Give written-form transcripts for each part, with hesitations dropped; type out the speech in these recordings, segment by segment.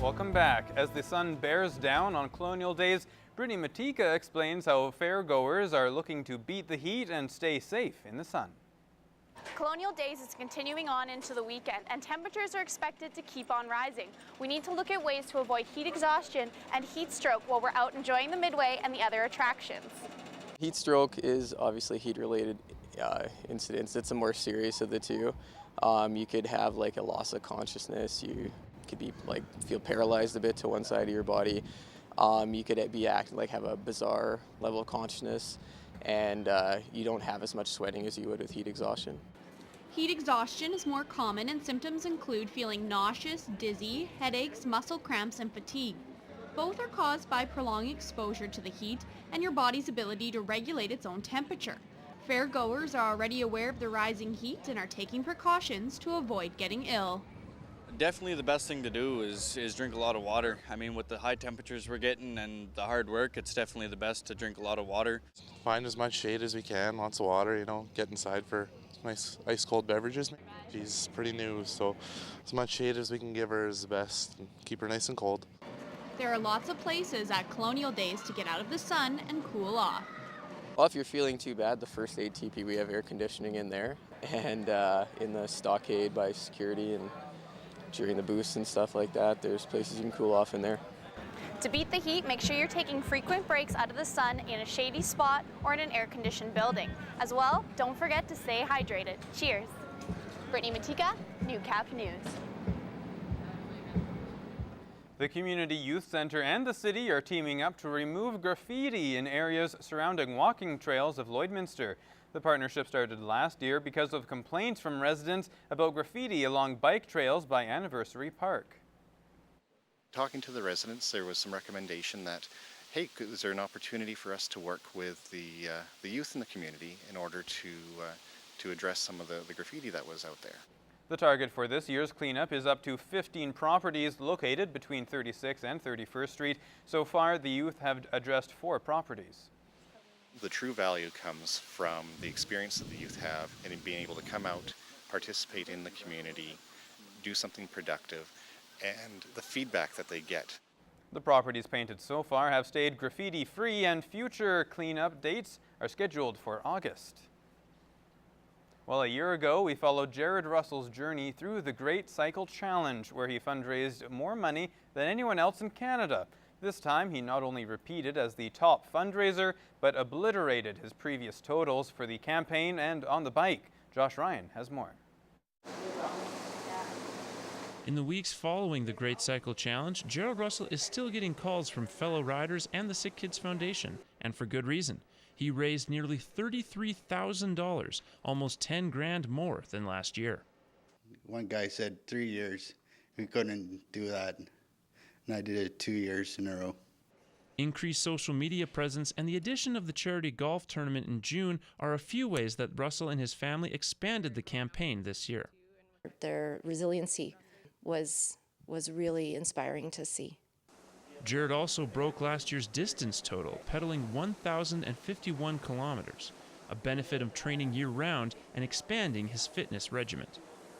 Welcome back. As the sun bears down on Colonial Days, Brittany Matika explains how fairgoers are looking to beat the heat and stay safe in the sun. Colonial Days is continuing on into the weekend, and temperatures are expected to keep on rising. We need to look at ways to avoid heat exhaustion and heat stroke while we're out enjoying the Midway and the other attractions. Heat stroke is obviously heat-related incidents. It's the more serious of the two. You could have like a loss of consciousness. You could be feel paralyzed a bit to one side of your body. You could have a bizarre level of consciousness, and you don't have as much sweating as you would with heat exhaustion. Heat exhaustion is more common, and symptoms include feeling nauseous, dizzy, headaches, muscle cramps, and fatigue. Both are caused by prolonged exposure to the heat and your body's ability to regulate its own temperature. Fairgoers are already aware of the rising heat and are taking precautions to avoid getting ill. Definitely the best thing to do is drink a lot of water. I mean, with the high temperatures we're getting and the hard work, it's definitely the best to drink a lot of water. Find as much shade as we can, lots of water, get inside for nice ice cold beverages. She's pretty new, so as much shade as we can give her is the best, and keep her nice and cold. There are lots of places at Colonial Days to get out of the sun and cool off. Well, if you're feeling too bad, the first aid teepee, we have air conditioning in there, and in the stockade by security and during the booths and stuff like that, there's places you can cool off in there. To beat the heat, make sure you're taking frequent breaks out of the sun in a shady spot or in an air-conditioned building. As well, don't forget to stay hydrated. Cheers! Brittany Matika, Newcap News. The Community Youth Center and the city are teaming up to remove graffiti in areas surrounding walking trails of Lloydminster. The partnership started last year because of complaints from residents about graffiti along bike trails by Anniversary Park. Talking to the residents, there was some recommendation that, hey, is there an opportunity for us to work with the youth in the community in order to address some of the graffiti that was out there. The target for this year's cleanup is up to 15 properties located between 36th and 31st Street. So far, the youth have addressed 4 properties. The true value comes from the experience that the youth have and in being able to come out, participate in the community, do something productive, and the feedback that they get. The properties painted so far have stayed graffiti-free, and future cleanup dates are scheduled for August. Well, a year ago, we followed Jared Russell's journey through the Great Cycle Challenge, where he fundraised more money than anyone else in Canada. This time, he not only repeated as the top fundraiser, but obliterated his previous totals for the campaign and on the bike. Josh Ryan has more. In the weeks following the Great Cycle Challenge, Gerald Russell is still getting calls from fellow riders and the Sick Kids Foundation, and for good reason. He raised nearly $33,000, almost 10 grand more than last year. One guy said 3 years. We couldn't do that, and I did it 2 years in a row. Increased social media presence and the addition of the charity golf tournament in June are a few ways that Russell and his family expanded the campaign this year. Their resiliency was really inspiring to see. Jared also broke last year's distance total, pedaling 1,051 kilometers, a benefit of training year-round and expanding his fitness regimen.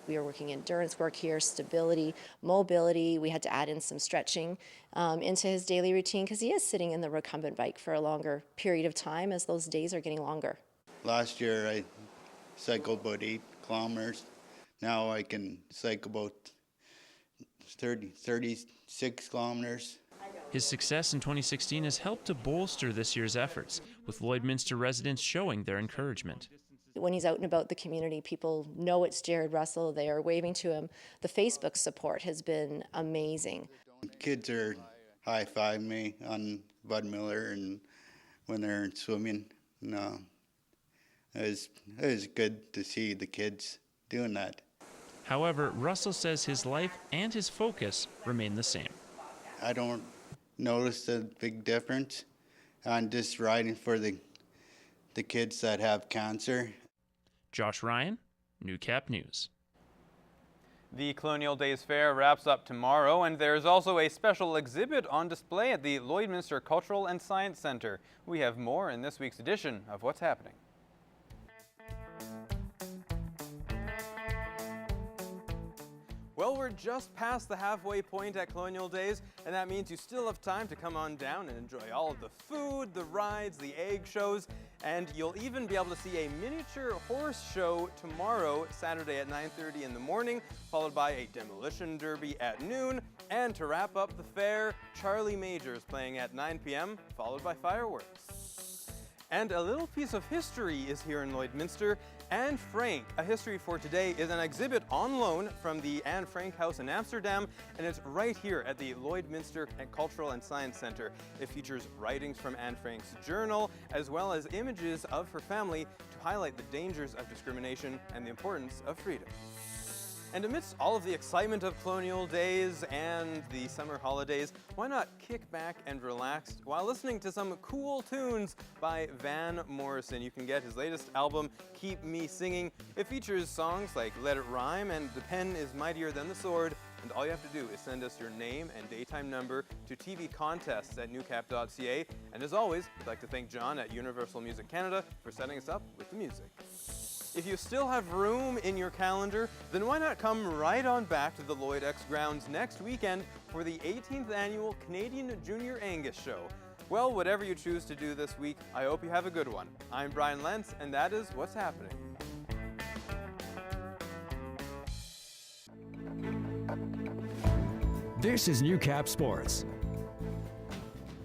We were working endurance work here, stability, mobility. We had to add in some stretching into his daily routine because he is sitting in the recumbent bike for a longer period of time as those days are getting longer. Last year I cycled about 8 kilometers. Now I can cycle about 36 kilometers. His success in 2016 has helped to bolster this year's efforts, with Lloydminster residents showing their encouragement. When he's out and about the community, people know it's Jared Russell. They are waving to him. The Facebook support has been amazing. Kids are high-fiving me on Bud Miller and when they're swimming. No, it was good to see the kids doing that. However, Russell says his life and his focus remain the same. I don't notice a big difference. I'm just riding for the kids that have cancer. Josh Ryan, Newcap News. The Colonial Days Fair wraps up tomorrow, and there's also a special exhibit on display at the Lloydminster Cultural and Science Centre. We have more in this week's edition of What's Happening. Well, we're just past the halfway point at Colonial Days, and that means you still have time to come on down and enjoy all of the food, the rides, the egg shows, and you'll even be able to see a miniature horse show tomorrow, Saturday at 9:30 in the morning, followed by a demolition derby at noon, and to wrap up the fair, Charlie Majors playing at 9 p.m., followed by fireworks. And a little piece of history is here in Lloydminster. Anne Frank, A History for Today, is an exhibit on loan from the Anne Frank House in Amsterdam, and it's right here at the Lloydminster Cultural and Science Centre. It features writings from Anne Frank's journal, as well as images of her family to highlight the dangers of discrimination and the importance of freedom. And amidst all of the excitement of Colonial Days and the summer holidays, why not kick back and relax while listening to some cool tunes by Van Morrison? You can get his latest album, Keep Me Singing. It features songs like Let It Rhyme and The Pen is Mightier Than the Sword. And all you have to do is send us your name and daytime number to tvcontests@newcap.ca. And as always, we'd like to thank John at Universal Music Canada for setting us up with the music. If you still have room in your calendar, then why not come right on back to the Lloyd X grounds next weekend for the 18th annual Canadian Junior Angus Show. Well, whatever you choose to do this week, I hope you have a good one. I'm Brian Lentz, and that is what's happening. This is Newcap Sports.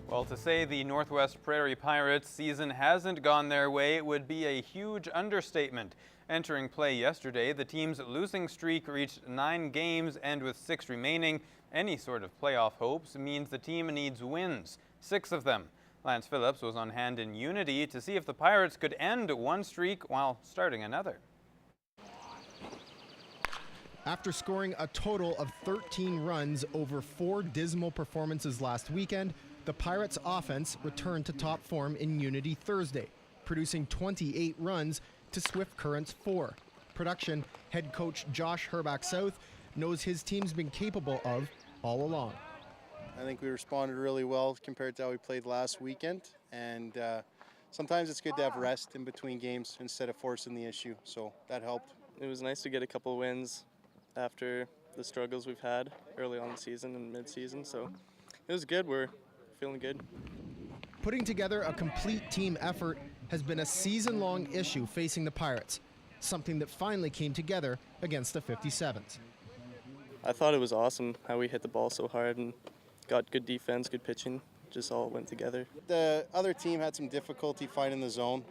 Well, to say the Northwest Prairie Pirates season hasn't gone their way would be a huge understatement. Entering play yesterday, the team's losing streak reached 9 games, and with 6 remaining, any sort of playoff hopes means the team needs wins, 6 of them. Lance Phillips was on hand in Unity to see if the Pirates could end one streak while starting another. After scoring a total of 13 runs over 4 dismal performances last weekend, the Pirates' offense returned to top form in Unity Thursday, producing 28 runs to Swift Current's 4. Production head coach Josh Herbach-South knows his team's been capable of all along. I think we responded really well compared to how we played last weekend, and sometimes it's good to have rest in between games instead of forcing the issue, so that helped. It was nice to get a couple wins after the struggles we've had early on in the season and mid-season, so it was good. We're feeling good. Putting together a complete team effort has been a season-long issue facing the Pirates, something that finally came together against the 57s. I thought it was awesome how we hit the ball so hard and got good defense, good pitching, just all went together. The other team had some difficulty finding the zone.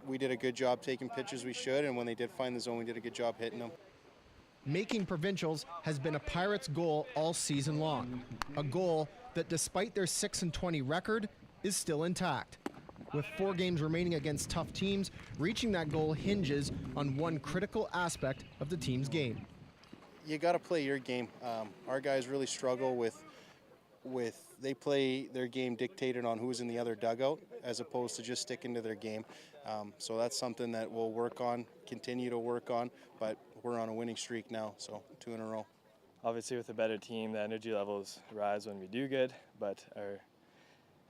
We did a good job taking pitches we should, and when they did find the zone, we did a good job hitting them. Making provincials has been a Pirates' goal all season long, a goal that despite their 6-20 record is still intact. With 4 games remaining against tough teams, reaching that goal hinges on one critical aspect of the team's game. You got to play your game. Our guys really struggle with they play their game dictated on who's in the other dugout as opposed to just sticking to their game. So that's something that we'll work on, continue to work on, but we're on a winning streak now, so 2 in a row. Obviously with a better team, the energy levels rise when we do good, but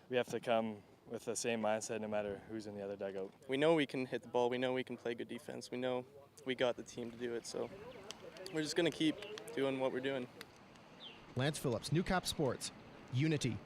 we have to come with the same mindset no matter who's in the other dugout. We know we can hit the ball, we know we can play good defense, we know we got the team to do it, so we're just going to keep doing what we're doing. Lance Phillips, Newcap Sports, Unity.